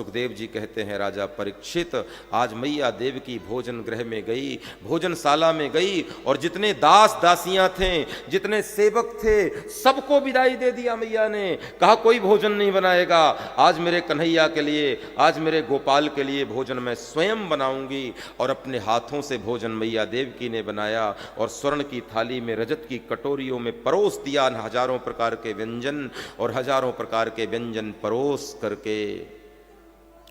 सुखदेव जी कहते हैं राजा परीक्षित, आज मैया देवकी भोजन गृह में गई, भोजनशाला में गई और जितने दास दासियां थे, जितने सेवक थे, सबको विदाई दे दिया मैया ने। कहा कोई भोजन नहीं बनाएगा, आज मेरे कन्हैया के लिए, आज मेरे गोपाल के लिए भोजन मैं स्वयं बनाऊंगी। और अपने हाथों से भोजन मैया देवकी ने बनाया और स्वर्ण की थाली में, रजत की कटोरियों में परोस दिया हजारों प्रकार के व्यंजन, और हजारों प्रकार के व्यंजन परोस करके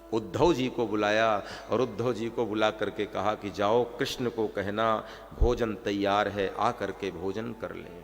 उद्धव जी को बुलाया और उद्धव जी को बुला करके कहा कि जाओ कृष्ण को कहना भोजन तैयार है, आ करके भोजन कर लें।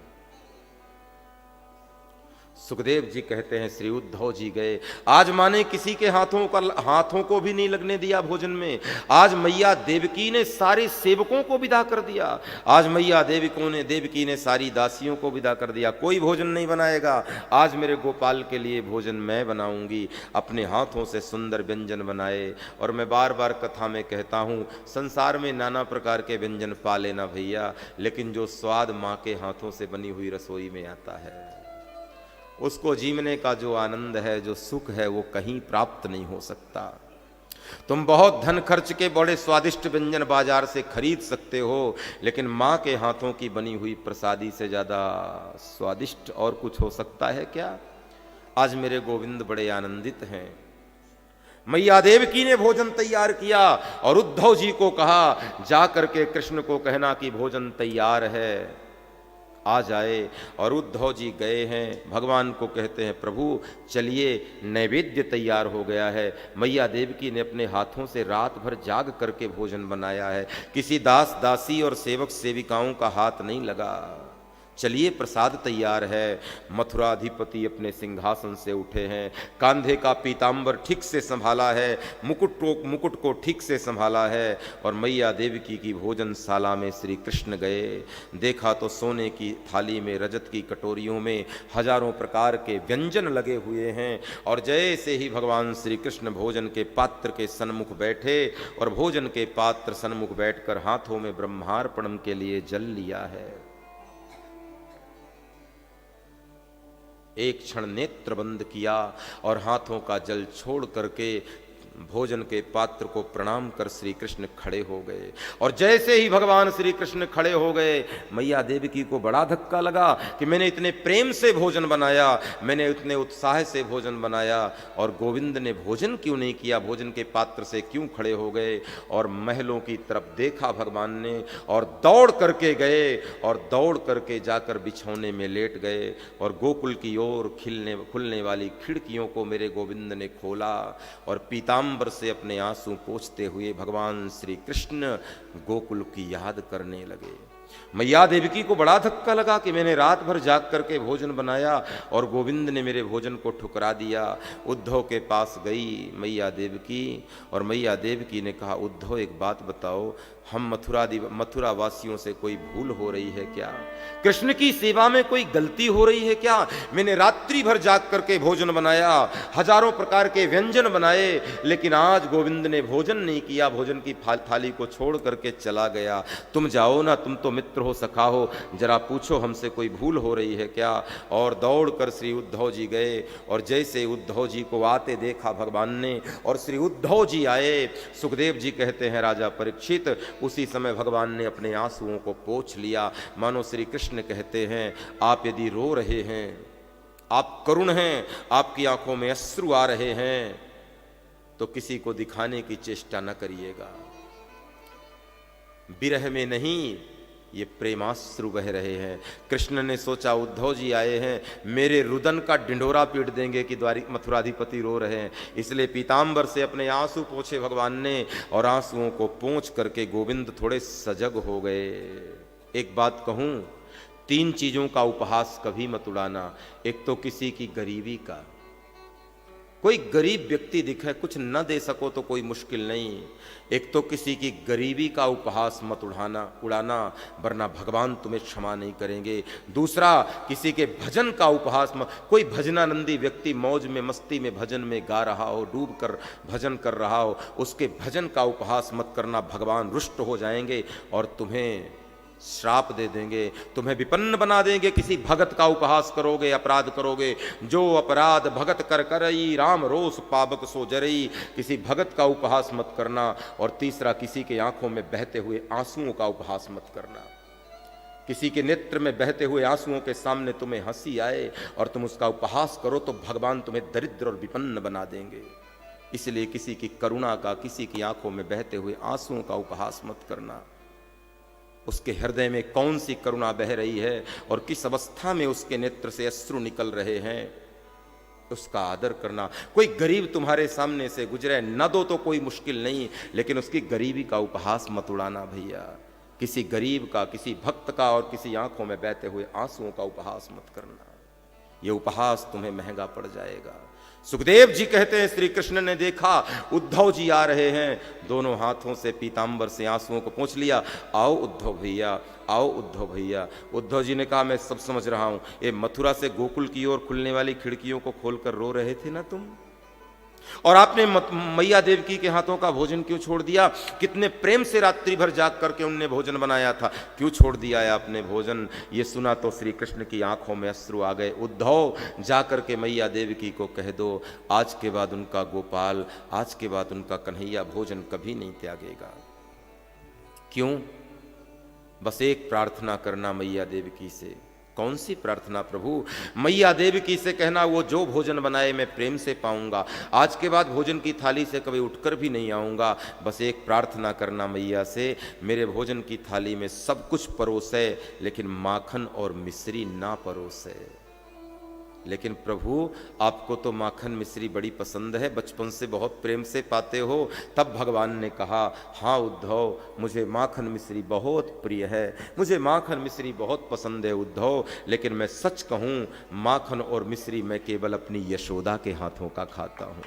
सुखदेव जी कहते हैं श्री उद्धव जी गए, आज माने किसी के हाथों को भी नहीं लगने दिया भोजन में। आज मैया देवकी ने सारे सेवकों को विदा कर दिया, आज मैया देवकी ने सारी दासियों को विदा कर दिया। कोई भोजन नहीं बनाएगा, आज मेरे गोपाल के लिए भोजन मैं बनाऊंगी। अपने हाथों से सुंदर व्यंजन बनाए। और मैं बार बार कथा में कहता हूँ, संसार में नाना प्रकार के व्यंजन पा लेना भैया, लेकिन जो स्वाद माँ के हाथों से बनी हुई रसोई में आता है, उसको जीवने का जो आनंद है, जो सुख है, वो कहीं प्राप्त नहीं हो सकता। तुम बहुत धन खर्च के बड़े स्वादिष्ट व्यंजन बाजार से खरीद सकते हो, लेकिन माँ के हाथों की बनी हुई प्रसादी से ज्यादा स्वादिष्ट और कुछ हो सकता है क्या? आज मेरे गोविंद बड़े आनंदित हैं। मैया देवकी ने भोजन तैयार किया और उद्धव जी को कहा जा करके कृष्ण को कहना कि भोजन तैयार है, आ जाए। और उद्धव जी गए हैं, भगवान को कहते हैं प्रभु चलिए नैवेद्य तैयार हो गया है। मैया देवकी ने अपने हाथों से रात भर जाग करके भोजन बनाया है, किसी दास दासी और सेवक सेविकाओं का हाथ नहीं लगा। चलिए प्रसाद तैयार है। मथुराधिपति अपने सिंहासन से उठे हैं, कांधे का पीतांबर ठीक से संभाला है, मुकुट को ठीक से संभाला है। और मैया देवकी की भोजनशाला में श्री कृष्ण गए। देखा तो सोने की थाली में, रजत की कटोरियों में हजारों प्रकार के व्यंजन लगे हुए हैं। और जैसे ही भगवान श्री कृष्ण भोजन के पात्र के सन्मुख बैठे और भोजन के पात्र सन्मुख बैठकर हाथों में ब्रह्मार्पणम के लिए जल लिया है, एक क्षण नेत्र बंद किया और हाथों का जल छोड़ करके भोजन के पात्र को प्रणाम कर श्री कृष्ण खड़े हो गए। और जैसे ही भगवान श्री कृष्ण खड़े हो गए, मैया देवकी को बड़ा धक्का लगा कि मैंने इतने प्रेम से भोजन बनाया, मैंने इतने उत्साह से भोजन बनाया, और गोविंद ने भोजन क्यों नहीं किया, भोजन के पात्र से क्यों खड़े हो गए। और महलों की तरफ देखा भगवान ने और दौड़ करके गए और दौड़ करके जाकर बिछौने में लेट गए। और गोकुल की ओर खुलने वाली खिड़कियों को मेरे गोविंद ने खोला और पीताम्बर से अपने आंसू पोंछते हुए भगवान श्री कृष्ण गोकुल की याद करने लगे। मैया देवकी को बड़ा धक्का लगा कि मैंने रात भर जाग करके भोजन बनाया और गोविंद ने मेरे भोजन को ठुकरा दिया। उद्धव के पास गई मैया देवकी और मैया देवकी ने कहा उद्धव एक बात बताओ, हम मथुरा वासियों से कोई भूल हो रही है क्या? कृष्ण की सेवा में कोई गलती हो रही है क्या? मैंने रात्रि भर जाग करके भोजन बनाया, हजारों प्रकार के व्यंजन बनाए, लेकिन आज गोविंद ने भोजन नहीं किया, भोजन की थाली को छोड़ करके चला गया। तुम जाओ ना, तुम तो मित्र हो, सखा हो, जरा पूछो हमसे कोई भूल हो रही है क्या? और दौड़कर श्री उद्धव जी गए और जैसे उद्धव जी को आते देखा भगवान ने और श्री उद्धव जी आए, सुखदेव जी कहते हैं राजा परीक्षित उसी समय भगवान ने अपने आंसुओं को पोंछ लिया। मानो श्री कृष्ण कहते हैं आप यदि रो रहे हैं, आप करुण हैं, आपकी आंखों में अश्रु आ रहे हैं, तो किसी को दिखाने की चेष्टा न करिएगा। विरह में नहीं, ये प्रेमाश्रु बह रहे हैं। कृष्ण ने सोचा उद्धव जी आए हैं, मेरे रुदन का ढिंढोरा पीट देंगे कि मथुराधिपति रो रहे हैं, इसलिए पीतांबर से अपने आंसू पोंछे भगवान ने और आंसुओं को पोंछ करके गोविंद थोड़े सजग हो गए। एक बात कहूं, 3 चीजों का उपहास कभी मत उड़ाना। एक तो किसी की गरीबी का, कोई गरीब व्यक्ति दिखे, कुछ न दे सको तो कोई मुश्किल नहीं, एक तो किसी की गरीबी का उपहास मत उड़ाना, वरना भगवान तुम्हें क्षमा नहीं करेंगे। दूसरा, किसी के भजन का उपहास मत, कोई भजनानंदी व्यक्ति मौज में मस्ती में भजन में गा रहा हो, डूब कर भजन कर रहा हो, उसके भजन का उपहास मत करना, भगवान रुष्ट हो जाएंगे और तुम्हें श्राप दे देंगे, तुम्हें विपन्न बना देंगे। किसी भगत का उपहास करोगे, अपराध करोगे, जो अपराध भगत कर करई, राम रोष पावक सो जरई। किसी भगत का उपहास मत करना। और तीसरा, किसी के आंखों में बहते हुए आंसुओं का उपहास मत करना। किसी के नेत्र में बहते हुए आंसुओं के सामने तुम्हें हंसी आए और तुम उसका उपहास करो तो भगवान तुम्हें दरिद्र और विपन्न बना देंगे। इसलिए किसी की करुणा का, किसी की आंखों में बहते हुए आंसुओं का उपहास मत करना। उसके हृदय में कौन सी करुणा बह रही है और किस अवस्था में उसके नेत्र से अश्रु निकल रहे हैं, उसका आदर करना। कोई गरीब तुम्हारे सामने से गुजरे, न दो तो कोई मुश्किल नहीं, लेकिन उसकी गरीबी का उपहास मत उड़ाना भैया। किसी गरीब का, किसी भक्त का और किसी आंखों में बहते हुए आंसुओं का उपहास मत करना। यह उपहास तुम्हें महंगा पड़ जाएगा। सुखदेव जी कहते हैं, श्री कृष्ण ने देखा उद्धव जी आ रहे हैं, दोनों हाथों से पीतांबर से आंसुओं को पोंछ लिया। आओ उद्धव भैया, आओ उद्धव भैया। उद्धव जी ने कहा, मैं सब समझ रहा हूं, ये मथुरा से गोकुल की ओर खुलने वाली खिड़कियों को खोलकर रो रहे थे ना तुम, और आपने मैया देवकी के हाथों का भोजन क्यों छोड़ दिया? कितने प्रेम से रात्रि भर जाग करके उनने भोजन बनाया था, क्यों छोड़ दिया है आपने भोजन? ये सुना तो श्री कृष्ण की आंखों में अश्रु आ गए। उद्धव, जा करके मैया देवकी को कह दो, आज के बाद उनका गोपाल, आज के बाद उनका कन्हैया भोजन कभी नहीं त्यागेगा। क्यों? बस एक प्रार्थना करना मैया देवकी से। कौन सी प्रार्थना प्रभु? मैया देवकी से कहना, वो जो भोजन बनाए मैं प्रेम से पाऊंगा, आज के बाद भोजन की थाली से कभी उठकर भी नहीं आऊंगा। बस एक प्रार्थना करना मैया से, मेरे भोजन की थाली में सब कुछ परोसे, लेकिन माखन और मिश्री ना परोसे। लेकिन प्रभु, आपको तो माखन मिश्री बड़ी पसंद है, बचपन से बहुत प्रेम से पाते हो। तब भगवान ने कहा, हाँ उद्धव, मुझे माखन मिश्री बहुत प्रिय है, मुझे माखन मिश्री बहुत पसंद है उद्धव, लेकिन मैं सच कहूँ, माखन और मिश्री मैं केवल अपनी यशोदा के हाथों का खाता हूँ।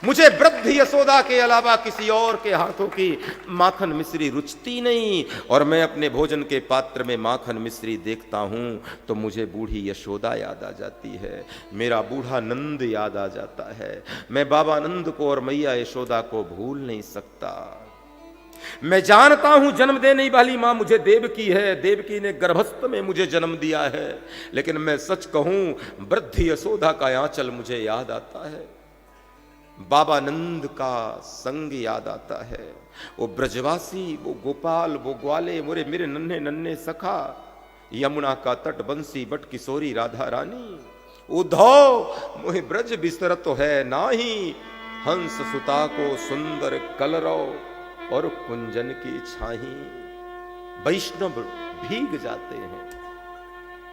मुझे वृद्ध यशोदा के अलावा किसी और के हाथों की माखन मिश्री रुचती नहीं। और मैं अपने भोजन के पात्र में माखन मिश्री देखता हूं तो मुझे बूढ़ी यशोदा याद आ जाती है, मेरा बूढ़ा नंद याद आ जाता है। मैं बाबा नंद को और मैया यशोदा को भूल नहीं सकता। मैं जानता हूं जन्म देने वाली मां मुझे देवकी है, देवकी ने गर्भस्थ में मुझे जन्म दिया है, लेकिन मैं सच कहूं, वृद्ध यशोदा का आंचल मुझे याद आता है, बाबा नंद का संग याद आता है। वो ब्रजवासी, वो गोपाल, वो ग्वाले, मेरे नन्हे नन्हे सखा, यमुना का तट बंसी बट किशोरी राधा रानी। उद्धव, मोहि ब्रज बिसर तो है नाही, हंस सुता को सुंदर कलरव और कुंजन की छाही। वैष्णव भीग जाते हैं,